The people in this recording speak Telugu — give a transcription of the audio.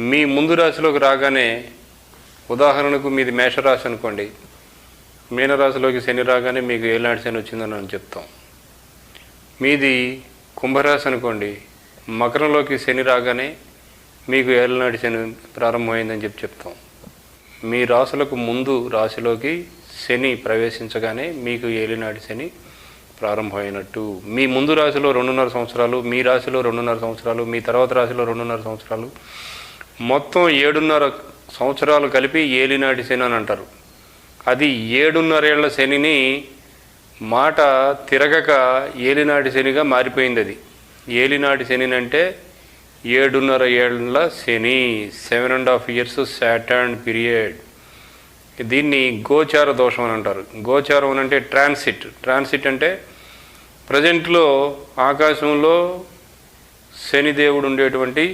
మీ ముందు రాశిలోకి రాగానే, ఉదాహరణకు మీది మేషరాశి అనుకోండి, మీనరాశిలోకి శని రాగానే మీకు ఏలినాటి శని వచ్చిందని అని చెప్తాం. మీది కుంభరాశి అనుకోండి, మకరంలోకి శని రాగానే మీకు ఏలినాటి శని ప్రారంభమైందని చెప్తాం. మీ రాశులకు ముందు రాశిలోకి శని ప్రవేశించగానే మీకు ఏలినాటి శని ప్రారంభమైనట్టు. మీ ముందు రాశిలో 2.5 సంవత్సరాలు, మీ రాశిలో 2.5 సంవత్సరాలు, మీ తర్వాత రాశిలో 2.5 సంవత్సరాలు, మొత్తం 7.5 సంవత్సరాలు కలిపి ఏలినాటి శని అని అంటారు. అది 7.5 ఏళ్ల శనిని మాట తిరగక ఏలినాటి శనిగా మారిపోయింది. అది ఏలినాటి శని అంటే 7.5 ఏళ్ల శని, 7.5 years సాటర్న్ పీరియడ్. దీన్ని గోచార దోషం అని అంటారు. గోచారం అంటే ట్రాన్సిట్ అంటే ప్రజెంట్లో ఆకాశంలో శనిదేవుడు ఉండేటువంటి